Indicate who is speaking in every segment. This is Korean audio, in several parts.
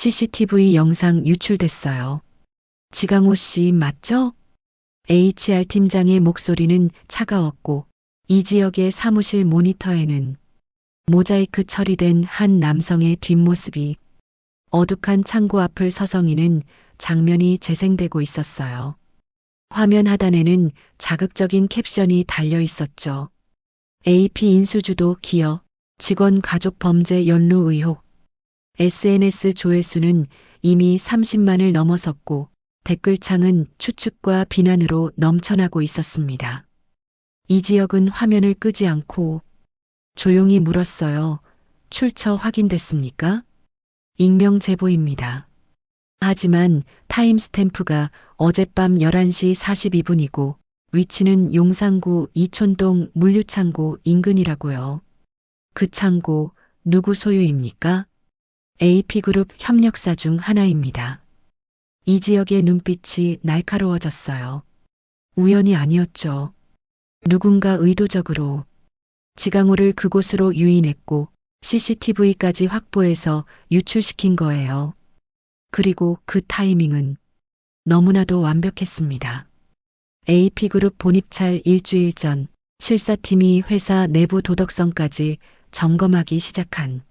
Speaker 1: CCTV 영상 유출됐어요. 지강호 씨 맞죠? HR 팀장의 목소리는 차가웠고 이 지역의 사무실 모니터에는 모자이크 처리된 한 남성의 뒷모습이 어둑한 창고 앞을 서성이는 장면이 재생되고 있었어요. 화면 하단에는 자극적인 캡션이 달려 있었죠. AP 인수주도 기업, 직원 가족 범죄 연루 의혹. SNS 조회수는 이미 30만을 넘어섰고 댓글창은 추측과 비난으로 넘쳐나고 있었습니다. 이 지역은 화면을 끄지 않고 조용히 물었어요. 출처 확인됐습니까? 익명 제보입니다. 하지만 타임스탬프가 어젯밤 11시 42분이고 위치는 용산구 이촌동 물류창고 인근이라고요. 그 창고 누구 소유입니까? AP그룹 협력사 중 하나입니다. 이 지역의 눈빛이 날카로워졌어요. 우연이 아니었죠. 누군가 의도적으로 지강호를 그곳으로 유인했고 CCTV까지 확보해서 유출시킨 거예요. 그리고 그 타이밍은 너무나도 완벽했습니다. AP그룹 본입찰 일주일 전 실사팀이 회사 내부 도덕성까지 점검하기 시작한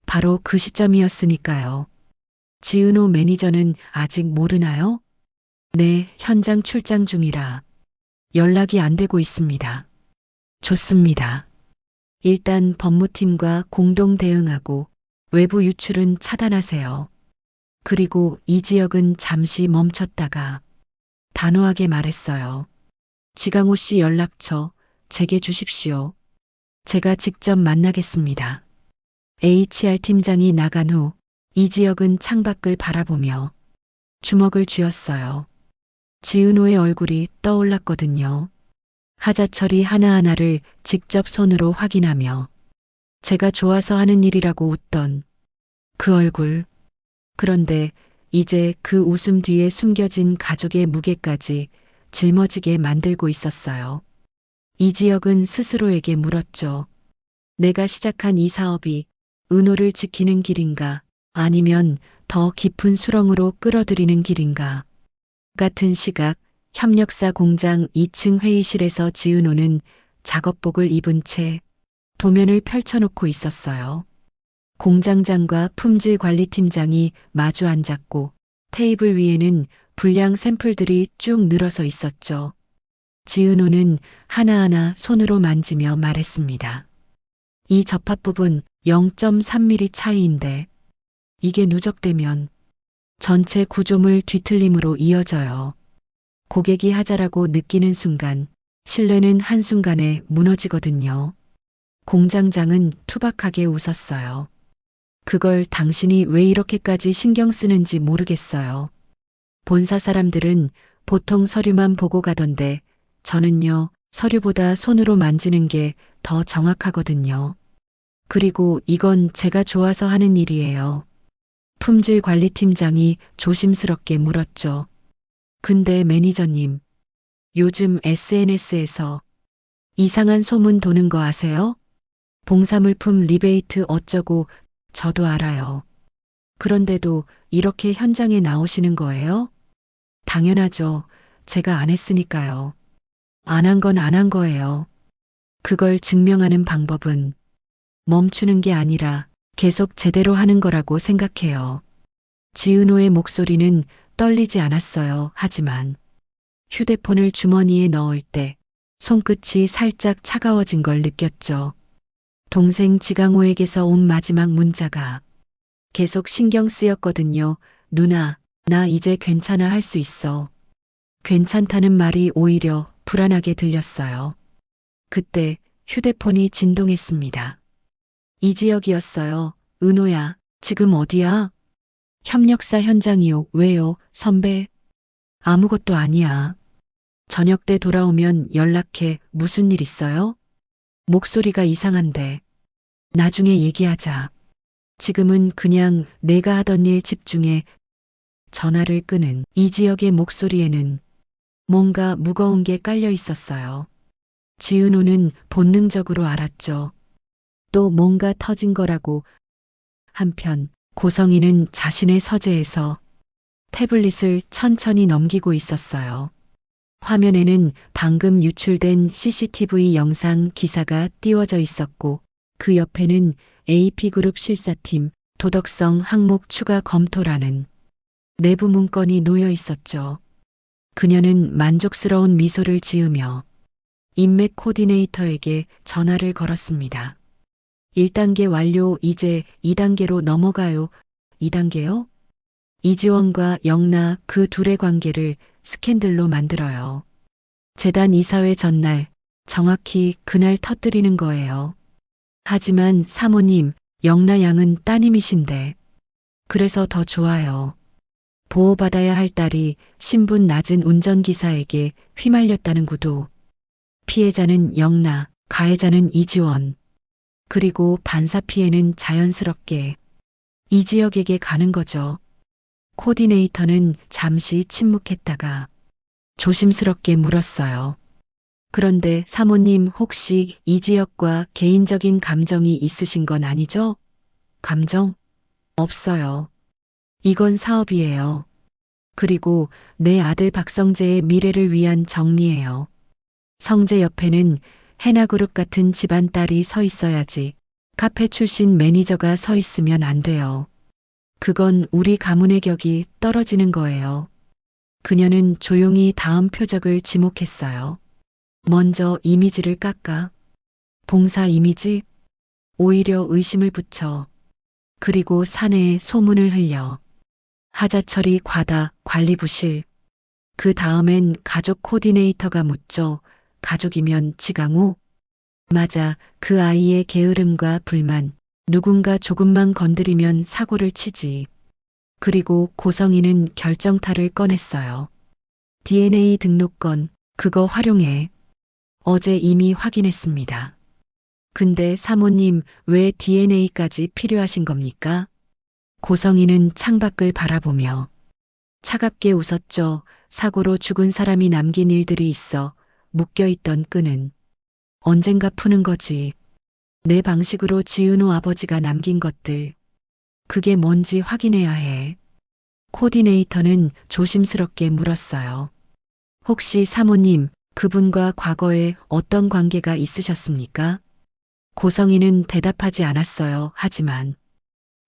Speaker 1: 바로 그 시점이었으니까요. 지은호 매니저는 아직 모르나요? 네, 현장 출장 중이라 연락이 안 되고 있습니다. 좋습니다. 일단 법무팀과 공동 대응하고 외부 유출은 차단하세요. 그리고 이 지역은 잠시 멈췄다가 단호하게 말했어요. 지강호 씨 연락처 제게 주십시오. 제가 직접 만나겠습니다. HR 팀장이 나간 후 이 지역은 창밖을 바라보며 주먹을 쥐었어요. 지은호의 얼굴이 떠올랐거든요. 하자 처리 하나하나를 직접 손으로 확인하며 제가 좋아서 하는 일이라고 웃던 그 얼굴. 그런데 이제 그 웃음 뒤에 숨겨진 가족의 무게까지 짊어지게 만들고 있었어요. 이 지역은 스스로에게 물었죠. 내가 시작한 이 사업이 은호를 지키는 길인가 아니면 더 깊은 수렁으로 끌어들이는 길인가. 같은 시각 협력사 공장 2층 회의실에서 지은호는 작업복을 입은 채 도면을 펼쳐놓고 있었어요. 공장장과 품질관리팀장이 마주 앉았고 테이블 위에는 불량 샘플들이 쭉 늘어서 있었죠. 지은호는 하나하나 손으로 만지며 말했습니다. 이 접합 부분 0.3mm 차이인데 이게 누적되면 전체 구조물 뒤틀림으로 이어져요. 고객이 하자라고 느끼는 순간 신뢰는 한순간에 무너지거든요. 공장장은 투박하게 웃었어요. 그걸 당신이 왜 이렇게까지 신경 쓰는지 모르겠어요. 본사 사람들은 보통 서류만 보고 가던데 저는요, 서류보다 손으로 만지는 게 더 정확하거든요. 그리고 이건 제가 좋아서 하는 일이에요. 품질관리팀장이 조심스럽게 물었죠. 근데 매니저님, 요즘 SNS에서 이상한 소문 도는 거 아세요? 봉사물품 리베이트 어쩌고 저도 알아요. 그런데도 이렇게 현장에 나오시는 거예요? 당연하죠. 제가 안 했으니까요. 안 한 건 안 한 거예요. 그걸 증명하는 방법은 멈추는 게 아니라 계속 제대로 하는 거라고 생각해요. 지은호의 목소리는 떨리지 않았어요. 하지만 휴대폰을 주머니에 넣을 때 손끝이 살짝 차가워진 걸 느꼈죠. 동생 지강호에게서 온 마지막 문자가 계속 신경 쓰였거든요. 누나, 나 이제 괜찮아 할 수 있어. 괜찮다는 말이 오히려 불안하게 들렸어요. 그때 휴대폰이 진동했습니다. 이지혁이었어요. 은호야, 지금 어디야? 협력사 현장이요. 왜요, 선배? 아무것도 아니야. 저녁 때 돌아오면 연락해. 무슨 일 있어요? 목소리가 이상한데. 나중에 얘기하자. 지금은 그냥 내가 하던 일 집중해. 전화를 끄는 이지혁의 목소리에는 뭔가 무거운 게 깔려 있었어요. 지은호는 본능적으로 알았죠. 또 뭔가 터진 거라고. 한편 고성이는 자신의 서재에서 태블릿을 천천히 넘기고 있었어요. 화면에는 방금 유출된 CCTV 영상 기사가 띄워져 있었고 그 옆에는 AP그룹 실사팀 도덕성 항목 추가 검토라는 내부 문건이 놓여 있었죠. 그녀는 만족스러운 미소를 지으며 인맥 코디네이터에게 전화를 걸었습니다. 1단계 완료, 이제 2단계로 넘어가요. 2단계요? 이지원과 영나 그 둘의 관계를 스캔들로 만들어요. 재단 이사회 전날, 정확히 그날 터뜨리는 거예요. 하지만 사모님, 영나 양은 따님이신데. 그래서 더 좋아요. 보호받아야 할 딸이 신분 낮은 운전기사에게 휘말렸다는 구도. 피해자는 영나, 가해자는 이지원. 그리고 반사 피해는 자연스럽게 이지혁에게 가는 거죠. 코디네이터는 잠시 침묵했다가 조심스럽게 물었어요. 그런데 사모님 혹시 이지혁과 개인적인 감정이 있으신 건 아니죠? 감정? 없어요. 이건 사업이에요. 그리고 내 아들 박성재의 미래를 위한 정리예요. 성재 옆에는 해나그룹 같은 집안 딸이 서 있어야지 카페 출신 매니저가 서 있으면 안 돼요. 그건 우리 가문의 격이 떨어지는 거예요. 그녀는 조용히 다음 표적을 지목했어요. 먼저 이미지를 깎아. 봉사 이미지? 오히려 의심을 붙여. 그리고 사내에 소문을 흘려. 하자 처리 과다 관리부실. 그 다음엔 가족 코디네이터가 묻죠. 가족이면 지강호? 맞아. 그 아이의 게으름과 불만. 누군가 조금만 건드리면 사고를 치지. 그리고 고성이는 결정타를 꺼냈어요. DNA 등록건, 그거 활용해. 어제 이미 확인했습니다. 근데 사모님, 왜 DNA까지 필요하신 겁니까? 고성이는 창밖을 바라보며 차갑게 웃었죠. 사고로 죽은 사람이 남긴 일들이 있어. 묶여있던 끈은 언젠가 푸는 거지. 내 방식으로 지은호 아버지가 남긴 것들. 그게 뭔지 확인해야 해. 코디네이터는 조심스럽게 물었어요. 혹시 사모님, 그분과 과거에 어떤 관계가 있으셨습니까? 고성이는 대답하지 않았어요. 하지만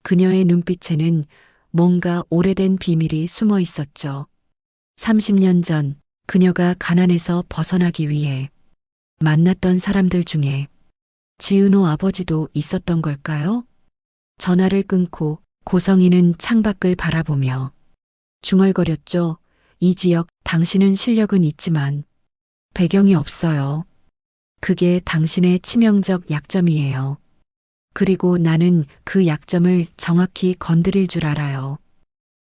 Speaker 1: 그녀의 눈빛에는 뭔가 오래된 비밀이 숨어 있었죠. 30년 전 그녀가 가난에서 벗어나기 위해 만났던 사람들 중에 지은호 아버지도 있었던 걸까요? 전화를 끊고 고성이는 창밖을 바라보며 중얼거렸죠. 이지혁, 당신은 실력은 있지만 배경이 없어요. 그게 당신의 치명적 약점이에요. 그리고 나는 그 약점을 정확히 건드릴 줄 알아요.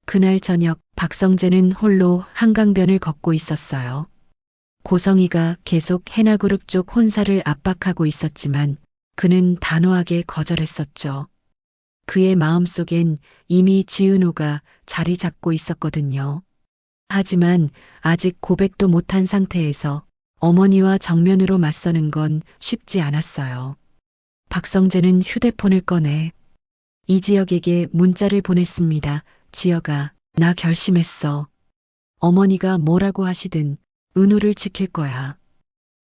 Speaker 1: 그날 저녁 박성재는 홀로 한강변을 걷고 있었어요. 고성이가 계속 해나그룹 쪽 혼사를 압박하고 있었지만 그는 단호하게 거절했었죠. 그의 마음속엔 이미 지은호가 자리 잡고 있었거든요. 하지만 아직 고백도 못한 상태에서 어머니와 정면으로 맞서는 건 쉽지 않았어요. 박성재는 휴대폰을 꺼내 이지혁에게 문자를 보냈습니다. 지혁아, 나 결심했어. 어머니가 뭐라고 하시든 은호를 지킬 거야.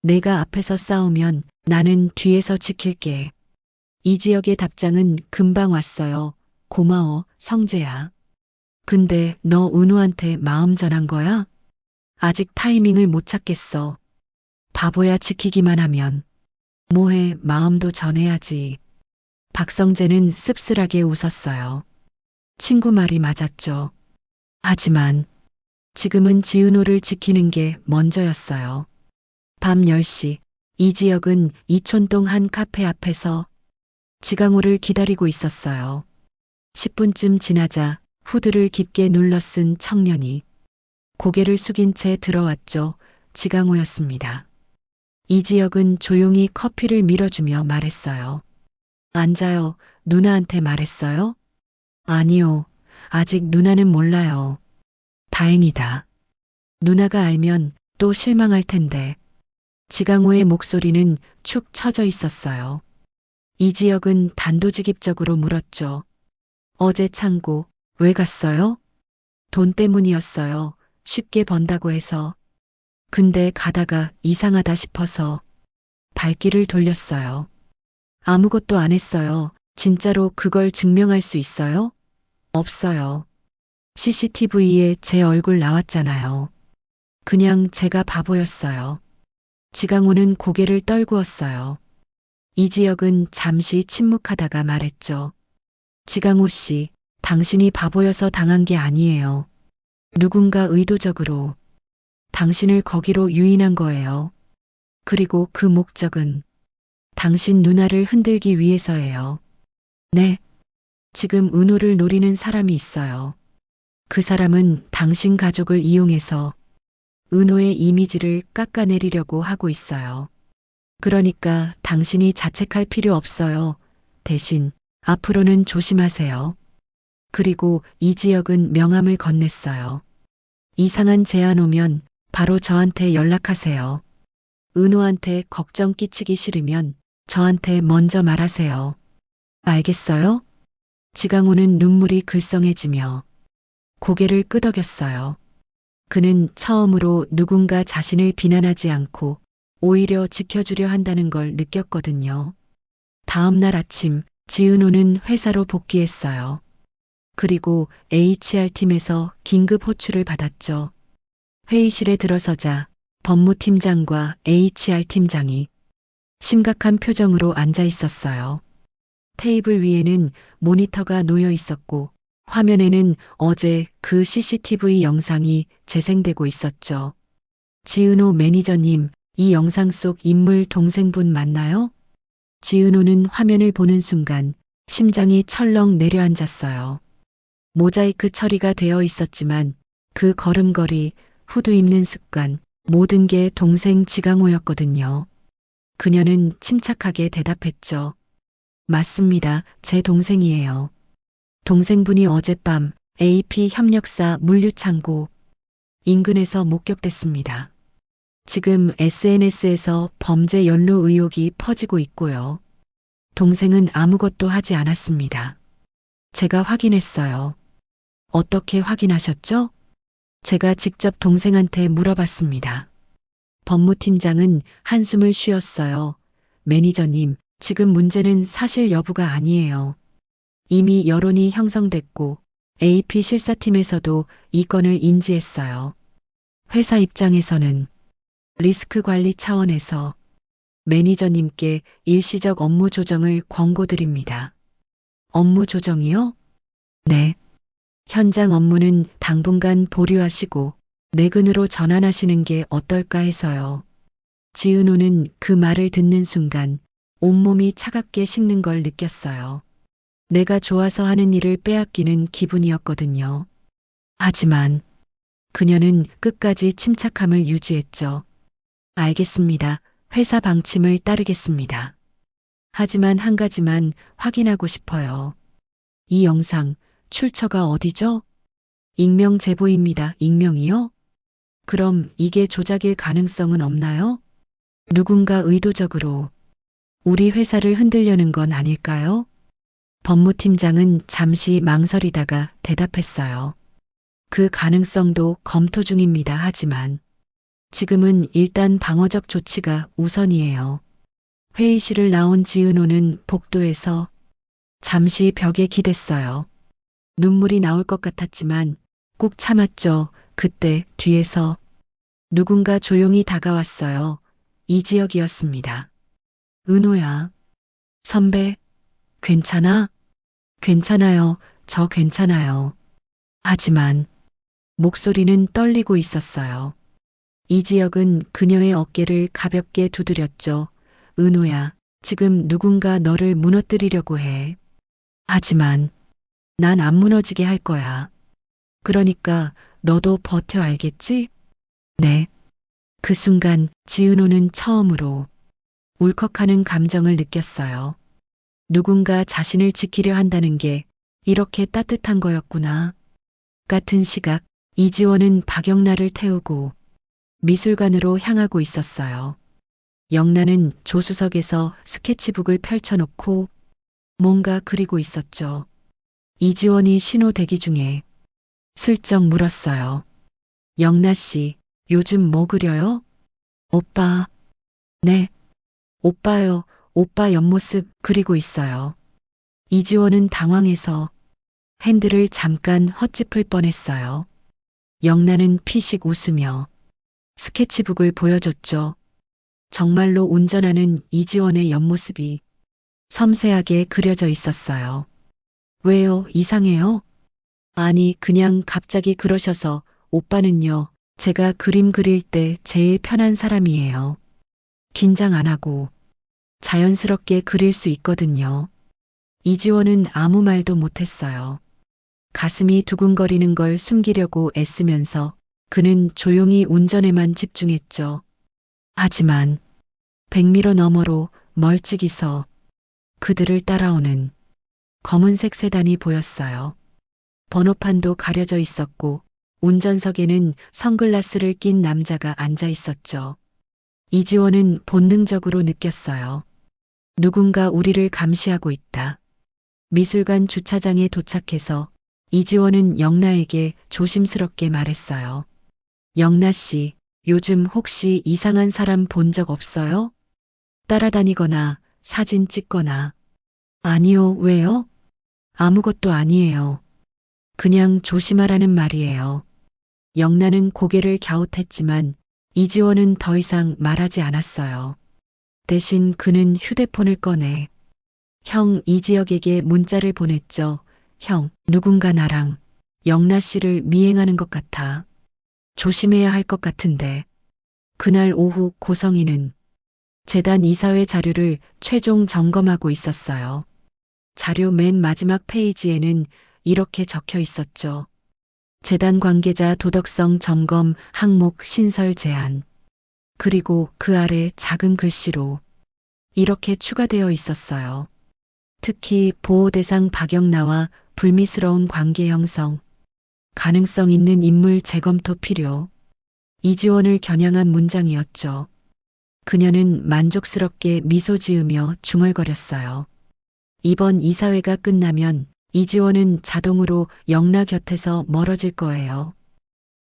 Speaker 1: 내가 앞에서 싸우면 나는 뒤에서 지킬게. 이지혁의 답장은 금방 왔어요. 고마워, 성재야. 근데 너 은호한테 마음 전한 거야? 아직 타이밍을 못 찾겠어. 바보야 지키기만 하면. 뭐해, 마음도 전해야지. 박성재는 씁쓸하게 웃었어요. 친구 말이 맞았죠. 하지만 지금은 지은호를 지키는 게 먼저였어요. 밤 10시 이지혁은 이촌동 한 카페 앞에서 지강호를 기다리고 있었어요. 10분쯤 지나자 후드를 깊게 눌러 쓴 청년이 고개를 숙인 채 들어왔죠. 지강호였습니다. 이지혁은 조용히 커피를 밀어주며 말했어요. 앉아요. 누나한테 말했어요? 아니요. 아직 누나는 몰라요. 다행이다. 누나가 알면 또 실망할 텐데. 지강호의 목소리는 축 처져 있었어요. 이지혁은 단도직입적으로 물었죠. 어제 창고 왜 갔어요? 돈 때문이었어요. 쉽게 번다고 해서. 근데 가다가 이상하다 싶어서 발길을 돌렸어요. 아무것도 안 했어요. 진짜로 그걸 증명할 수 있어요? 없어요. CCTV에 제 얼굴 나왔잖아요. 그냥 제가 바보였어요. 지강호는 고개를 떨구었어요. 이지혁은 잠시 침묵하다가 말했죠. 지강호 씨, 당신이 바보여서 당한 게 아니에요. 누군가 의도적으로 당신을 거기로 유인한 거예요. 그리고 그 목적은 당신 누나를 흔들기 위해서예요. 네. 지금 은호를 노리는 사람이 있어요. 그 사람은 당신 가족을 이용해서 은호의 이미지를 깎아내리려고 하고 있어요. 그러니까 당신이 자책할 필요 없어요. 대신 앞으로는 조심하세요. 그리고 이지혁은 명함을 건넸어요. 이상한 제안 오면 바로 저한테 연락하세요. 은호한테 걱정 끼치기 싫으면 저한테 먼저 말하세요. 알겠어요? 지강호는 눈물이 글썽해지며 고개를 끄덕였어요. 그는 처음으로 누군가 자신을 비난하지 않고 오히려 지켜주려 한다는 걸 느꼈거든요. 다음 날 아침 지은호는 회사로 복귀했어요. 그리고 HR팀에서 긴급 호출을 받았죠. 회의실에 들어서자 법무팀장과 HR팀장이 심각한 표정으로 앉아 있었어요. 테이블 위에는 모니터가 놓여 있었고 화면에는 어제 그 CCTV 영상이 재생되고 있었죠. 지은호 매니저님, 이 영상 속 인물 동생분 맞나요? 지은호는 화면을 보는 순간 심장이 철렁 내려앉았어요. 모자이크 처리가 되어 있었지만 그 걸음걸이, 후드 입는 습관, 모든 게 동생 지강호였거든요. 그녀는 침착하게 대답했죠. 맞습니다. 제 동생이에요. 동생분이 어젯밤 AP 협력사 물류창고 인근에서 목격됐습니다. 지금 SNS에서 범죄 연루 의혹이 퍼지고 있고요. 동생은 아무것도 하지 않았습니다. 제가 확인했어요. 어떻게 확인하셨죠? 제가 직접 동생한테 물어봤습니다. 법무팀장은 한숨을 쉬었어요. 매니저님, 지금 문제는 사실 여부가 아니에요. 이미 여론이 형성됐고 AP 실사팀에서도 이 건을 인지했어요. 회사 입장에서는 리스크 관리 차원에서 매니저님께 일시적 업무 조정을 권고드립니다. 업무 조정이요? 네. 현장 업무는 당분간 보류하시고 내근으로 전환하시는 게 어떨까 해서요. 지은호는 그 말을 듣는 순간 온몸이 차갑게 식는 걸 느꼈어요. 내가 좋아서 하는 일을 빼앗기는 기분이었거든요. 하지만 그녀는 끝까지 침착함을 유지했죠. 알겠습니다. 회사 방침을 따르겠습니다. 하지만 한 가지만 확인하고 싶어요. 이 영상 출처가 어디죠? 익명 제보입니다. 익명이요? 그럼 이게 조작일 가능성은 없나요? 누군가 의도적으로 우리 회사를 흔들려는 건 아닐까요? 법무팀장은 잠시 망설이다가 대답했어요. 그 가능성도 검토 중입니다. 하지만 지금은 일단 방어적 조치가 우선이에요. 회의실을 나온 지은호는 복도에서 잠시 벽에 기댔어요. 눈물이 나올 것 같았지만 꾹 참았죠. 그때 뒤에서 누군가 조용히 다가왔어요. 이지혁이었습니다. 은호야. 선배, 괜찮아? 괜찮아요. 저 괜찮아요. 하지만 목소리는 떨리고 있었어요. 이지혁은 그녀의 어깨를 가볍게 두드렸죠. 은호야, 지금 누군가 너를 무너뜨리려고 해. 하지만 난 안 무너지게 할 거야. 그러니까 너도 버텨 알겠지? 네. 그 순간 지은호는 처음으로 울컥하는 감정을 느꼈어요. 누군가 자신을 지키려 한다는 게 이렇게 따뜻한 거였구나. 같은 시각 이지원은 박영란을 태우고 미술관으로 향하고 있었어요. 영란은 조수석에서 스케치북을 펼쳐놓고 뭔가 그리고 있었죠. 이지원이 신호 대기 중에 슬쩍 물었어요. 영나 씨, 요즘 뭐 그려요? 오빠. 네. 오빠요. 오빠 옆모습 그리고 있어요. 이지원은 당황해서 핸들을 잠깐 헛짚을 뻔했어요. 영나는 피식 웃으며 스케치북을 보여줬죠. 정말로 운전하는 이지원의 옆모습이 섬세하게 그려져 있었어요. 왜요? 이상해요? 아니, 그냥 갑자기 그러셔서. 오빠는요, 제가 그림 그릴 때 제일 편한 사람이에요. 긴장 안 하고 자연스럽게 그릴 수 있거든요. 이지원은 아무 말도 못했어요. 가슴이 두근거리는 걸 숨기려고 애쓰면서 그는 조용히 운전에만 집중했죠. 하지만 백미러 너머로 멀찍이 서 그들을 따라오는 검은색 세단이 보였어요. 번호판도 가려져 있었고 운전석에는 선글라스를 낀 남자가 앉아 있었죠. 이지원은 본능적으로 느꼈어요. 누군가 우리를 감시하고 있다. 미술관 주차장에 도착해서 이지원은 영나에게 조심스럽게 말했어요. 영나 씨, 요즘 혹시 이상한 사람 본 적 없어요? 따라다니거나 사진 찍거나. 아니요, 왜요? 아무것도 아니에요. 그냥 조심하라는 말이에요. 영나는 고개를 갸웃했지만 이지원은 더 이상 말하지 않았어요. 대신 그는 휴대폰을 꺼내 형 이지혁에게 문자를 보냈죠. 형, 누군가 나랑 영나 씨를 미행하는 것 같아. 조심해야 할 것 같은데. 그날 오후 고성이는 재단 이사회 자료를 최종 점검하고 있었어요. 자료 맨 마지막 페이지에는 이렇게 적혀 있었죠. 재단 관계자 도덕성 점검 항목 신설 제안. 그리고 그 아래 작은 글씨로 이렇게 추가되어 있었어요. 특히 보호 대상 박영나와 불미스러운 관계 형성, 가능성 있는 인물 재검토 필요. 이지원을 겨냥한 문장이었죠. 그녀는 만족스럽게 미소 지으며 중얼거렸어요. 이번 이사회가 끝나면 이지원은 자동으로 영나 곁에서 멀어질 거예요.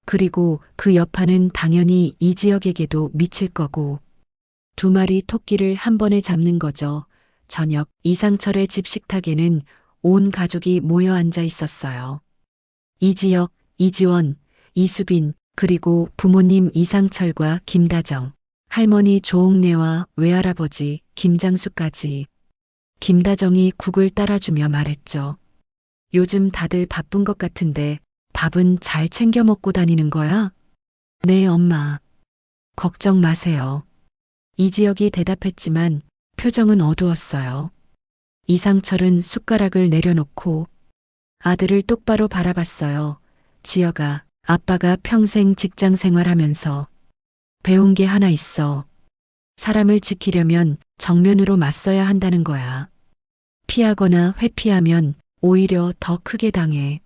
Speaker 1: 그리고 그 여파는 당연히 이지혁에게도 미칠 거고. 두 마리 토끼를 한 번에 잡는 거죠. 저녁 이상철의 집 식탁에는 온 가족이 모여 앉아 있었어요. 이지혁, 이지원, 이수빈, 그리고 부모님 이상철과 김다정, 할머니 조옥래와 외할아버지 김장수까지. 김다정이 국을 따라주며 말했죠. 요즘 다들 바쁜 것 같은데 밥은 잘 챙겨 먹고 다니는 거야? 네, 엄마. 걱정 마세요. 이지혁이 대답했지만 표정은 어두웠어요. 이상철은 숟가락을 내려놓고 아들을 똑바로 바라봤어요. 지혁아, 아빠가 평생 직장 생활하면서 배운 게 하나 있어. 사람을 지키려면 정면으로 맞서야 한다는 거야. 피하거나 회피하면 오히려 더 크게 당해.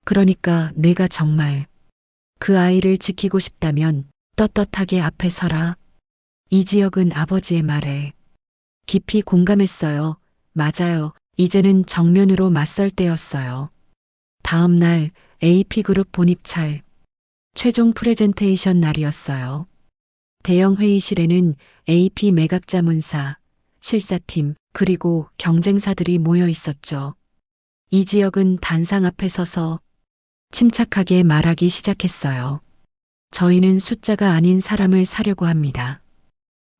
Speaker 1: 그러니까 내가 정말 그 아이를 지키고 싶다면 떳떳하게 앞에 서라. 이지혁은 아버지의 말에 깊이 공감했어요. 맞아요. 이제는 정면으로 맞설 때였어요. 다음 날 AP그룹 본입찰 최종 프레젠테이션 날이었어요. 대형 회의실에는 AP 매각자문사, 실사팀, 그리고 경쟁사들이 모여 있었죠. 이지혁은 단상 앞에 서서 침착하게 말하기 시작했어요. 저희는 숫자가 아닌 사람을 사려고 합니다.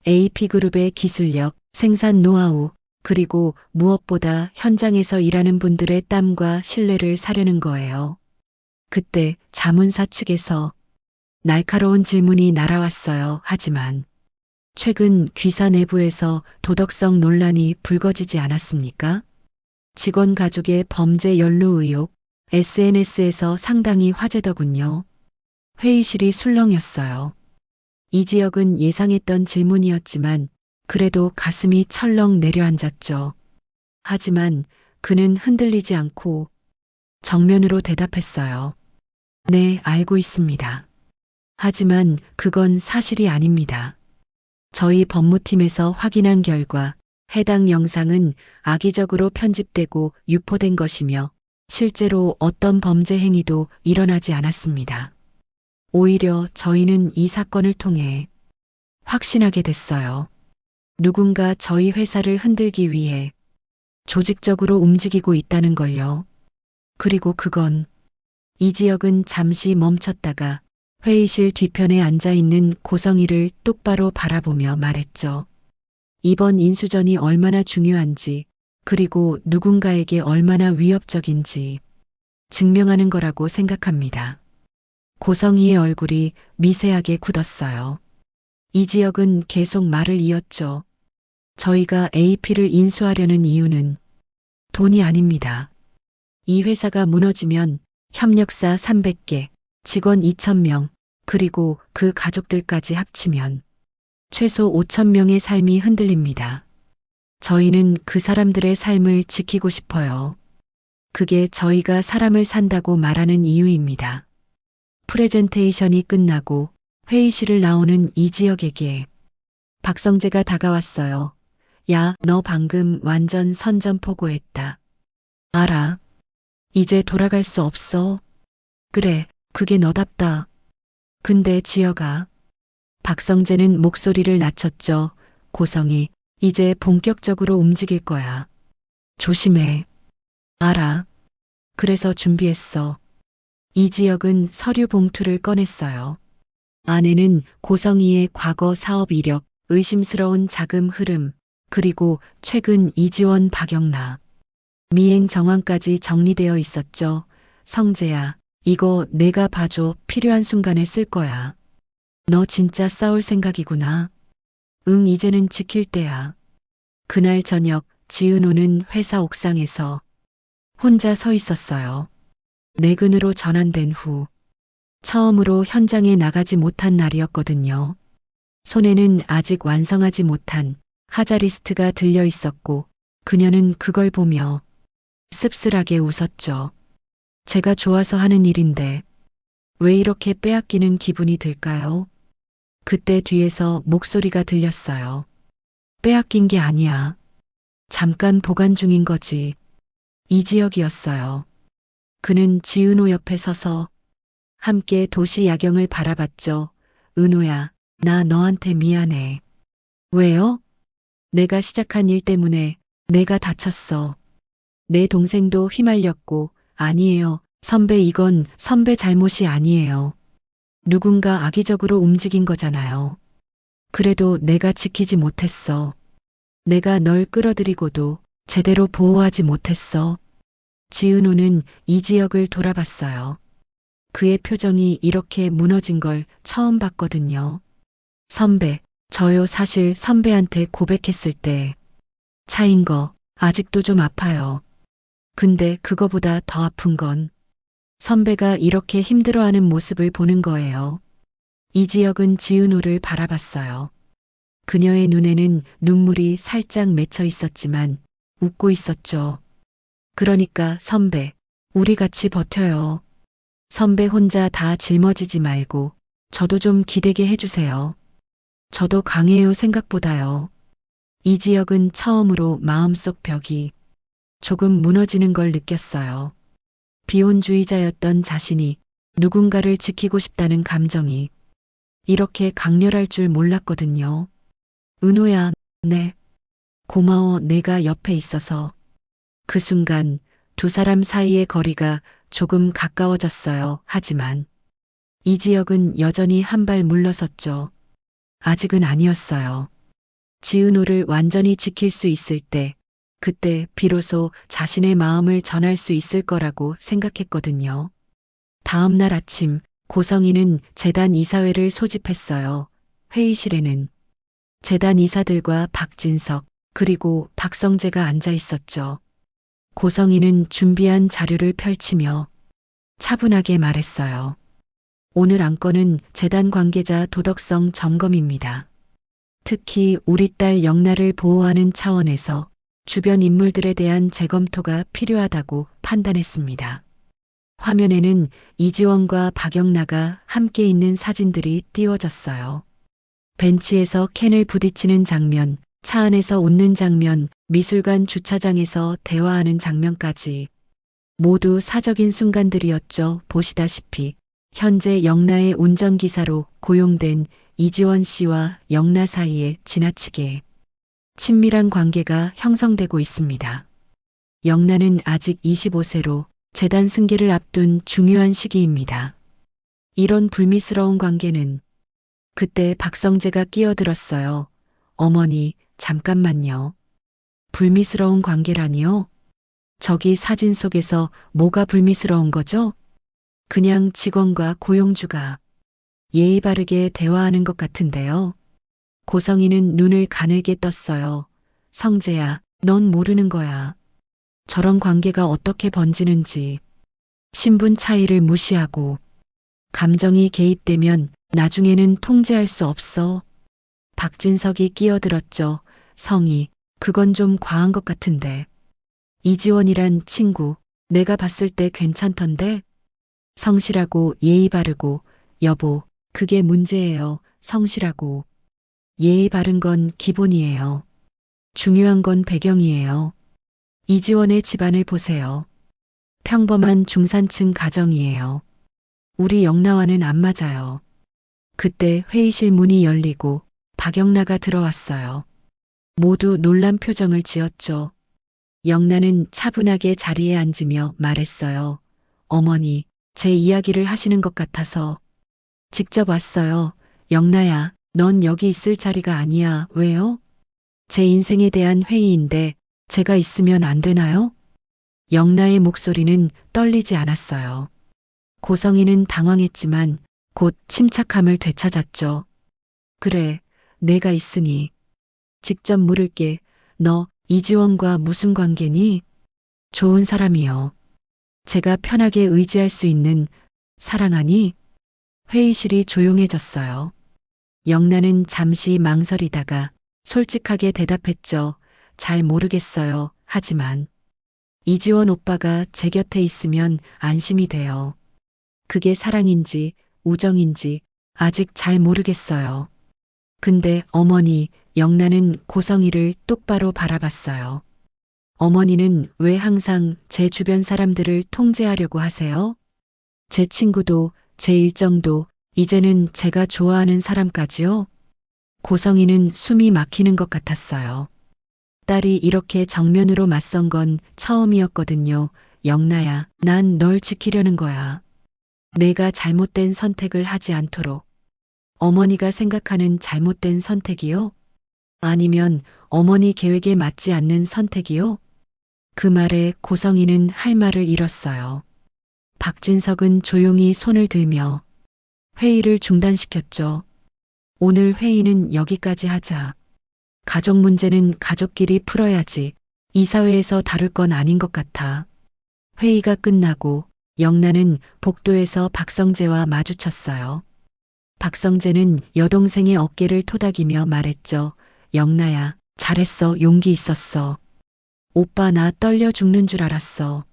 Speaker 1: AP그룹의 기술력, 생산 노하우, 그리고 무엇보다 현장에서 일하는 분들의 땀과 신뢰를 사려는 거예요. 그때 자문사 측에서 날카로운 질문이 날아왔어요. 하지만 최근 귀사 내부에서 도덕성 논란이 불거지지 않았습니까? 직원 가족의 범죄 연루 의혹, SNS에서 상당히 화제더군요. 회의실이 술렁였어요. 이지혁은 예상했던 질문이었지만 그래도 가슴이 철렁 내려앉았죠. 하지만 그는 흔들리지 않고 정면으로 대답했어요. 네, 알고 있습니다. 하지만 그건 사실이 아닙니다. 저희 법무팀에서 확인한 결과 해당 영상은 악의적으로 편집되고 유포된 것이며 실제로 어떤 범죄 행위도 일어나지 않았습니다. 오히려 저희는 이 사건을 통해 확신하게 됐어요. 누군가 저희 회사를 흔들기 위해 조직적으로 움직이고 있다는 걸요. 그리고 그건 이지혁은 잠시 멈췄다가 회의실 뒤편에 앉아 있는 고성희를 똑바로 바라보며 말했죠. 이번 인수전이 얼마나 중요한지, 그리고 누군가에게 얼마나 위협적인지 증명하는 거라고 생각합니다. 고성희의 얼굴이 미세하게 굳었어요. 이지혁은 계속 말을 이었죠. 저희가 AP를 인수하려는 이유는 돈이 아닙니다. 이 회사가 무너지면 협력사 300개, 직원 2,000명, 그리고 그 가족들까지 합치면 최소 5,000명의 삶이 흔들립니다. 저희는 그 사람들의 삶을 지키고 싶어요. 그게 저희가 사람을 산다고 말하는 이유입니다. 프레젠테이션이 끝나고 회의실을 나오는 이지혁에게 박성재가 다가왔어요. 야, 너 방금 완전 선전포고했다. 알아. 이제 돌아갈 수 없어. 그래, 그게 너답다. 근데 지혁아. 박성재는 목소리를 낮췄죠. 고성이, 이제 본격적으로 움직일 거야. 조심해. 알아. 그래서 준비했어. 이지혁은 서류 봉투를 꺼냈어요. 안에는 고성희의 과거 사업 이력, 의심스러운 자금 흐름, 그리고 최근 이지원 박영나 미행 정황까지 정리되어 있었죠. 성재야, 이거 내가 봐줘. 필요한 순간에 쓸 거야. 너 진짜 싸울 생각이구나. 응, 이제는 지킬 때야. 그날 저녁 지은호는 회사 옥상에서 혼자 서 있었어요. 내근으로 전환된 후 처음으로 현장에 나가지 못한 날이었거든요. 손에는 아직 완성하지 못한 하자리스트가 들려 있었고 그녀는 그걸 보며 씁쓸하게 웃었죠. 제가 좋아서 하는 일인데 왜 이렇게 빼앗기는 기분이 들까요? 그때 뒤에서 목소리가 들렸어요. 빼앗긴 게 아니야. 잠깐 보관 중인 거지. 이지혁이었어요. 그는 지은호 옆에 서서 함께 도시 야경을 바라봤죠. 은호야, 나 너한테 미안해. 왜요? 내가 시작한 일 때문에 내가 다쳤어. 내 동생도 휘말렸고, 아니에요. 선배, 이건 선배 잘못이 아니에요. 누군가 악의적으로 움직인 거잖아요. 그래도 내가 지키지 못했어. 내가 널 끌어들이고도 제대로 보호하지 못했어. 지은호는 이지혁을 돌아봤어요. 그의 표정이 이렇게 무너진 걸 처음 봤거든요. 선배, 저요. 사실 선배한테 고백했을 때 차인 거 아직도 좀 아파요. 근데 그거보다 더 아픈 건 선배가 이렇게 힘들어하는 모습을 보는 거예요. 이지혁은 지은호를 바라봤어요. 그녀의 눈에는 눈물이 살짝 맺혀 있었지만 웃고 있었죠. 그러니까 선배, 우리 같이 버텨요. 선배 혼자 다 짊어지지 말고 저도 좀 기대게 해주세요. 저도 강해요. 생각보다요. 이지혁은 처음으로 마음속 벽이 조금 무너지는 걸 느꼈어요. 비혼주의자였던 자신이 누군가를 지키고 싶다는 감정이 이렇게 강렬할 줄 몰랐거든요. 은호야, 네. 고마워. 내가 옆에 있어서. 그 순간 두 사람 사이의 거리가 조금 가까워졌어요. 하지만 이지혁은 여전히 한 발 물러섰죠. 아직은 아니었어요. 지은호를 완전히 지킬 수 있을 때, 그때 비로소 자신의 마음을 전할 수 있을 거라고 생각했거든요. 다음 날 아침 고성희는 재단 이사회를 소집했어요. 회의실에는 재단 이사들과 박진석 그리고 박성재가 앉아 있었죠. 고성희는 준비한 자료를 펼치며 차분하게 말했어요. 오늘 안건은 재단 관계자 도덕성 점검입니다. 특히 우리 딸 영나를 보호하는 차원에서 주변 인물들에 대한 재검토가 필요하다고 판단했습니다. 화면에는 이지원과 박영나가 함께 있는 사진들이 띄워졌어요. 벤치에서 캔을 부딪히는 장면, 차 안에서 웃는 장면, 미술관 주차장에서 대화하는 장면까지 모두 사적인 순간들이었죠. 보시다시피 현재 영나의 운전기사로 고용된 이지원 씨와 영나 사이에 지나치게 친밀한 관계가 형성되고 있습니다. 영나는 아직 25세로 재단 승계를 앞둔 중요한 시기입니다. 이런 불미스러운 관계는 그때 박성재가 끼어들었어요. 어머니, 잠깐만요. 불미스러운 관계라니요? 저기 사진 속에서 뭐가 불미스러운 거죠? 그냥 직원과 고용주가 예의 바르게 대화하는 것 같은데요. 고성이는 눈을 가늘게 떴어요. 성재야, 넌 모르는 거야. 저런 관계가 어떻게 번지는지. 신분 차이를 무시하고 감정이 개입되면 나중에는 통제할 수 없어. 박진석이 끼어들었죠. 성희, 그건 좀 과한 것 같은데. 이지원이란 친구, 내가 봤을 때 괜찮던데? 성실하고 예의 바르고, 여보, 그게 문제예요. 성실하고. 예의 바른 건 기본이에요. 중요한 건 배경이에요. 이지원의 집안을 보세요. 평범한 중산층 가정이에요. 우리 영나와는 안 맞아요. 그때 회의실 문이 열리고 박영나가 들어왔어요. 모두 놀란 표정을 지었죠. 영나는 차분하게 자리에 앉으며 말했어요. 어머니, 제 이야기를 하시는 것 같아서 직접 왔어요. 영나야, 넌 여기 있을 자리가 아니야. 왜요? 제 인생에 대한 회의인데 제가 있으면 안 되나요? 영나의 목소리는 떨리지 않았어요. 고성이는 당황했지만 곧 침착함을 되찾았죠. 그래, 내가 있으니. 직접 물을게. 너 이지원과 무슨 관계니? 좋은 사람이요. 제가 편하게 의지할 수 있는 사랑하니? 회의실이 조용해졌어요. 영나는 잠시 망설이다가 솔직하게 대답했죠. 잘 모르겠어요. 하지만 이지원 오빠가 제 곁에 있으면 안심이 돼요. 그게 사랑인지 우정인지 아직 잘 모르겠어요. 근데 어머니, 영나는 고성이를 똑바로 바라봤어요. 어머니는 왜 항상 제 주변 사람들을 통제하려고 하세요? 제 친구도, 제 일정도, 이제는 제가 좋아하는 사람까지요? 고성이는 숨이 막히는 것 같았어요. 딸이 이렇게 정면으로 맞선 건 처음이었거든요. 영나야, 난 널 지키려는 거야. 내가 잘못된 선택을 하지 않도록. 어머니가 생각하는 잘못된 선택이요? 아니면 어머니 계획에 맞지 않는 선택이요? 그 말에 고성이는 할 말을 잃었어요. 박진석은 조용히 손을 들며 회의를 중단시켰죠. 오늘 회의는 여기까지 하자. 가족 문제는 가족끼리 풀어야지. 이사회에서 다룰 건 아닌 것 같아. 회의가 끝나고 영나는 복도에서 박성재와 마주쳤어요. 박성재는 여동생의 어깨를 토닥이며 말했죠. 영나야, 잘했어. 용기 있었어. 오빠 나 떨려 죽는 줄 알았어.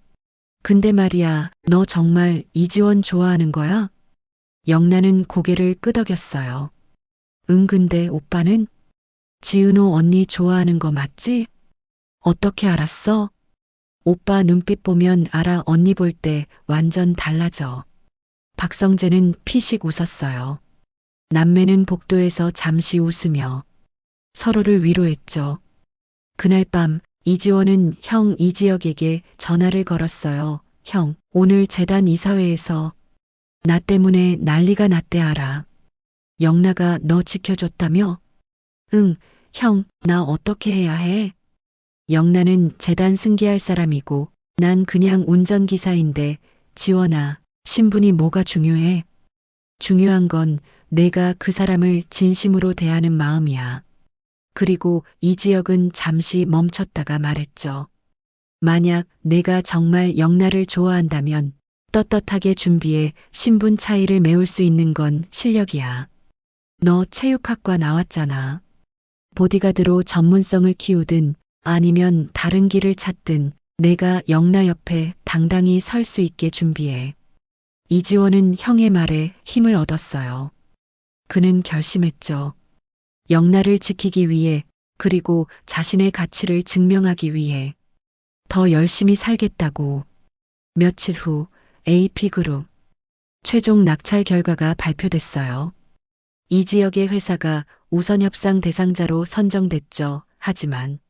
Speaker 1: 근데 말이야, 너 정말 이지원 좋아하는 거야? 영나는 고개를 끄덕였어요. 응, 근데 오빠는? 지은호 언니 좋아하는 거 맞지? 어떻게 알았어? 오빠 눈빛 보면 알아. 언니 볼 때 완전 달라져. 박성재는 피식 웃었어요. 남매는 복도에서 잠시 웃으며 서로를 위로했죠. 그날 밤 이지원은 형 이지혁에게 전화를 걸었어요. 형, 오늘 재단 이사회에서 나 때문에 난리가 났대 알아. 영나가 너 지켜줬다며? 응, 형, 나 어떻게 해야 해? 영나는 재단 승계할 사람이고 난 그냥 운전기사인데 지원아, 신분이 뭐가 중요해? 중요한 건 내가 그 사람을 진심으로 대하는 마음이야. 그리고 이지혁은 잠시 멈췄다가 말했죠. 만약 내가 정말 영나를 좋아한다면 떳떳하게 준비해 신분 차이를 메울 수 있는 건 실력이야. 너 체육학과 나왔잖아. 보디가드로 전문성을 키우든 아니면 다른 길을 찾든 내가 영나 옆에 당당히 설 수 있게 준비해. 이지원은 형의 말에 힘을 얻었어요. 그는 결심했죠. 영나를 지키기 위해 그리고 자신의 가치를 증명하기 위해 더 열심히 살겠다고. 며칠 후 AP그룹 최종 낙찰 결과가 발표됐어요. 이 지역의 회사가 우선 협상 대상자로 선정됐죠. 하지만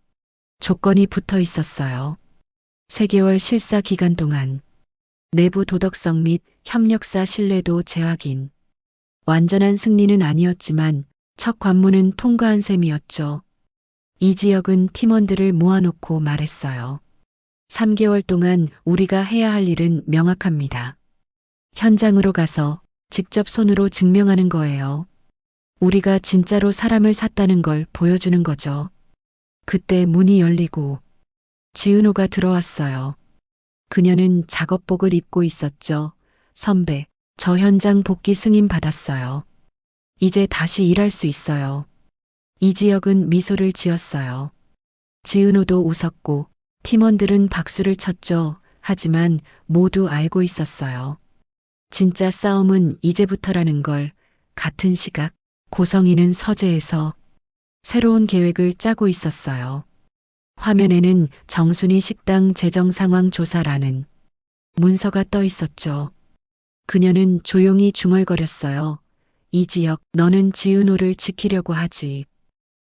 Speaker 1: 조건이 붙어 있었어요. 3개월 실사 기간 동안 내부 도덕성 및 협력사 신뢰도 재확인. 완전한 승리는 아니었지만 첫 관문은 통과한 셈이었죠. 이 지역은 팀원들을 모아놓고 말했어요. 3개월 동안 우리가 해야 할 일은 명확합니다. 현장으로 가서 직접 손으로 증명하는 거예요. 우리가 진짜로 사람을 샀다는 걸 보여주는 거죠. 그때 문이 열리고 지은호가 들어왔어요. 그녀는 작업복을 입고 있었죠. 선배, 저 현장 복귀 승인 받았어요. 이제 다시 일할 수 있어요. 이지혁은 미소를 지었어요. 지은호도 웃었고 팀원들은 박수를 쳤죠. 하지만 모두 알고 있었어요. 진짜 싸움은 이제부터라는 걸. 같은 시각 고성이는 서재에서 새로운 계획을 짜고 있었어요. 화면에는 정순이 식당 재정 상황 조사라는 문서가 떠 있었죠. 그녀는 조용히 중얼거렸어요. 이지혁, 너는 지은호를 지키려고 하지.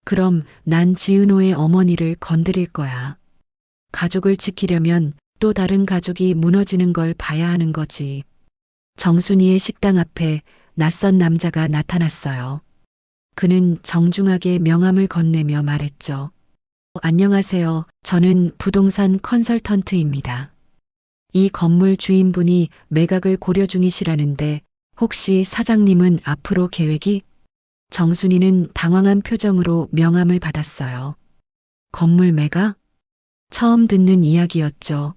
Speaker 1: 그럼 난 지은호의 어머니를 건드릴 거야. 가족을 지키려면 또 다른 가족이 무너지는 걸 봐야 하는 거지. 정순이의 식당 앞에 낯선 남자가 나타났어요. 그는 정중하게 명함을 건네며 말했죠. 안녕하세요. 저는 부동산 컨설턴트입니다. 이 건물 주인분이 매각을 고려 중이시라는데 혹시 사장님은 앞으로 계획이? 정순이는 당황한 표정으로 명함을 받았어요. 건물 매각? 처음 듣는 이야기였죠.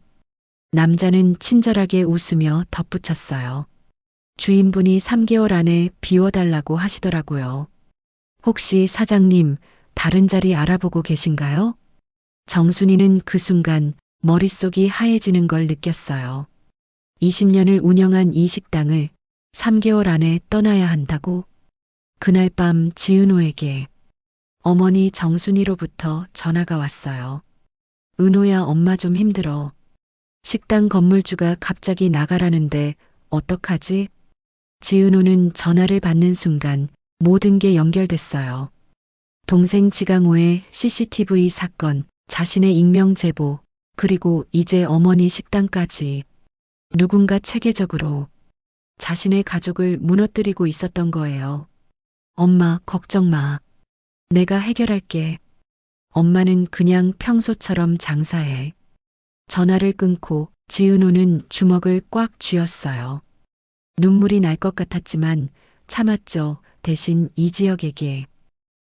Speaker 1: 남자는 친절하게 웃으며 덧붙였어요. 주인분이 3개월 안에 비워달라고 하시더라고요. 혹시 사장님 다른 자리 알아보고 계신가요? 정순이는 그 순간 머릿속이 하얘지는 걸 느꼈어요. 20년을 운영한 이 식당을 3개월 안에 떠나야 한다고? 그날 밤 지은호에게 어머니 정순이로부터 전화가 왔어요. 은호야, 엄마 좀 힘들어. 식당 건물주가 갑자기 나가라는데 어떡하지? 지은호는 전화를 받는 순간 모든 게 연결됐어요. 동생 지강호의 CCTV 사건, 자신의 익명 제보, 그리고 이제 어머니 식당까지. 누군가 체계적으로 자신의 가족을 무너뜨리고 있었던 거예요. 엄마, 걱정 마. 내가 해결할게. 엄마는 그냥 평소처럼 장사해. 전화를 끊고 지은호는 주먹을 꽉 쥐었어요. 눈물이 날 것 같았지만 참았죠. 대신 이지혁에게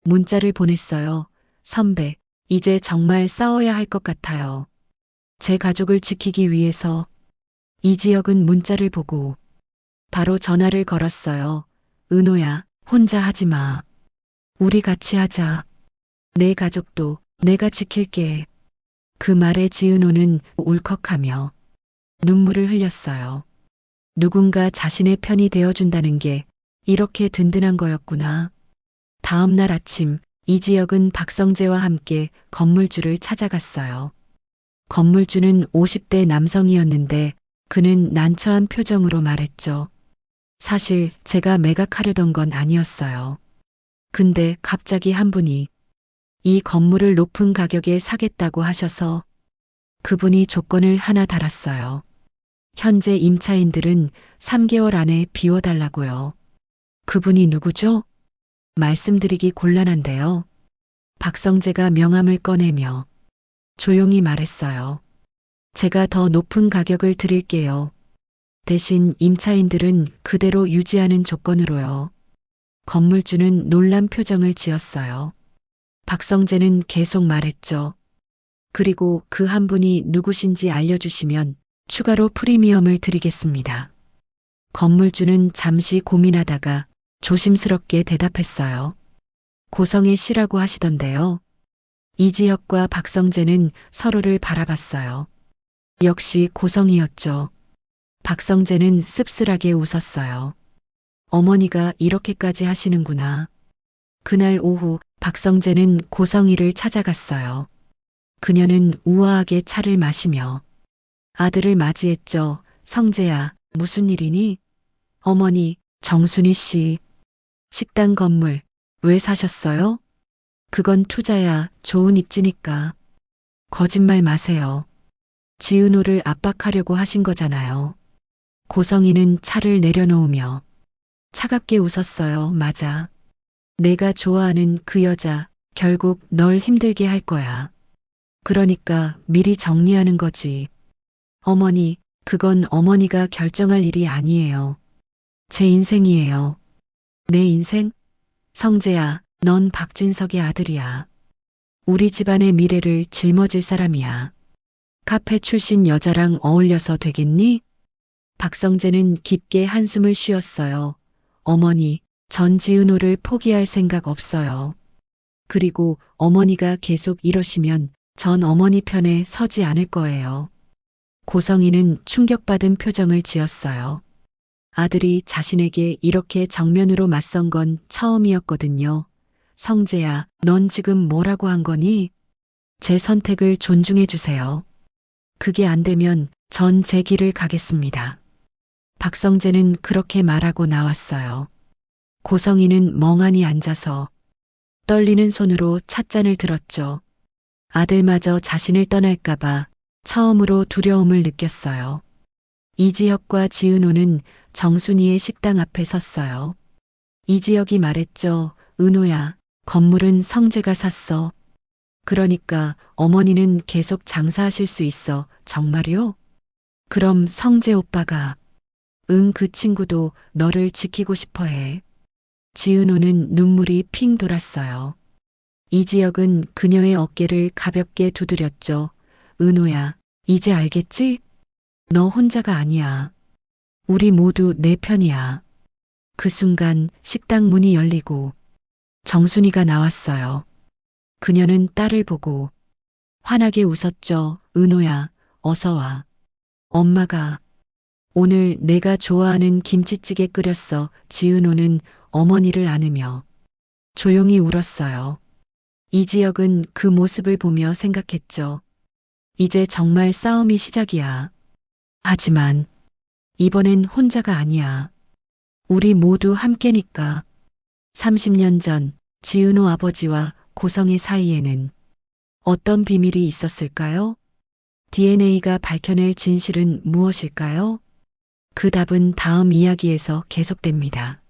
Speaker 1: 문자를 보냈어요. 선배, 이제 정말 싸워야 할 것 같아요. 제 가족을 지키기 위해서. 이지혁은 문자를 보고 바로 전화를 걸었어요. 은호야, 혼자 하지 마. 우리 같이 하자. 내 가족도 내가 지킬게. 그 말에 지은호는 울컥하며 눈물을 흘렸어요. 누군가 자신의 편이 되어준다는 게 이렇게 든든한 거였구나. 다음 날 아침 이지혁은 박성재와 함께 건물주를 찾아갔어요. 건물주는 50대 남성이었는데 그는 난처한 표정으로 말했죠. 사실 제가 매각하려던 건 아니었어요. 근데 갑자기 한 분이 이 건물을 높은 가격에 사겠다고 하셔서 그분이 조건을 하나 달았어요. 현재 임차인들은 3개월 안에 비워달라고요. 그분이 누구죠? 말씀드리기 곤란한데요. 박성재가 명함을 꺼내며 조용히 말했어요. 제가 더 높은 가격을 드릴게요. 대신 임차인들은 그대로 유지하는 조건으로요. 건물주는 놀란 표정을 지었어요. 박성재는 계속 말했죠. 그리고 그 한 분이 누구신지 알려주시면 추가로 프리미엄을 드리겠습니다. 건물주는 잠시 고민하다가 조심스럽게 대답했어요. 고성의 씨라고 하시던데요. 이지혁과 박성재는 서로를 바라봤어요. 역시 고성이었죠. 박성재는 씁쓸하게 웃었어요. 어머니가 이렇게까지 하시는구나. 그날 오후 박성재는 고성이를 찾아갔어요. 그녀는 우아하게 차를 마시며 아들을 맞이했죠. 성재야, 무슨 일이니? 어머니, 정순희 씨. 식당 건물, 왜 사셨어요? 그건 투자야, 좋은 입지니까. 거짓말 마세요. 지은호를 압박하려고 하신 거잖아요. 고성이는 차를 내려놓으며 차갑게 웃었어요. 맞아. 내가 좋아하는 그 여자, 결국 널 힘들게 할 거야. 그러니까 미리 정리하는 거지. 어머니, 그건 어머니가 결정할 일이 아니에요. 제 인생이에요. 내 인생? 성재야, 넌 박진석의 아들이야. 우리 집안의 미래를 짊어질 사람이야. 카페 출신 여자랑 어울려서 되겠니? 박성재는 깊게 한숨을 쉬었어요. 어머니, 전 지은호를 포기할 생각 없어요. 그리고 어머니가 계속 이러시면 전 어머니 편에 서지 않을 거예요. 고성이는 충격받은 표정을 지었어요. 아들이 자신에게 이렇게 정면으로 맞선 건 처음이었거든요. 성재야, 넌 지금 뭐라고 한 거니? 제 선택을 존중해 주세요. 그게 안 되면 전 제 길을 가겠습니다. 박성재는 그렇게 말하고 나왔어요. 고성이는 멍하니 앉아서 떨리는 손으로 찻잔을 들었죠. 아들마저 자신을 떠날까봐 처음으로 두려움을 느꼈어요. 이지혁과 지은호는 정순이의 식당 앞에 섰어요. 이지혁이 말했죠. 은호야, 건물은 성재가 샀어. 그러니까 어머니는 계속 장사하실 수 있어. 정말요? 그럼 성재 오빠가 응, 그 친구도 너를 지키고 싶어 해. 지은호는 눈물이 핑 돌았어요. 이지혁은 그녀의 어깨를 가볍게 두드렸죠. 은호야, 이제 알겠지? 너 혼자가 아니야. 우리 모두 내 편이야. 그 순간 식당 문이 열리고 정순이가 나왔어요. 그녀는 딸을 보고 환하게 웃었죠. 은호야, 어서 와. 엄마가 오늘 내가 좋아하는 김치찌개 끓였어. 지은호는 어머니를 안으며 조용히 울었어요. 이지혁은 그 모습을 보며 생각했죠. 이제 정말 싸움이 시작이야. 하지만 이번엔 혼자가 아니야. 우리 모두 함께니까. 30년 전 지은호 아버지와 고성의 사이에는 어떤 비밀이 있었을까요? DNA가 밝혀낼 진실은 무엇일까요? 그 답은 다음 이야기에서 계속됩니다.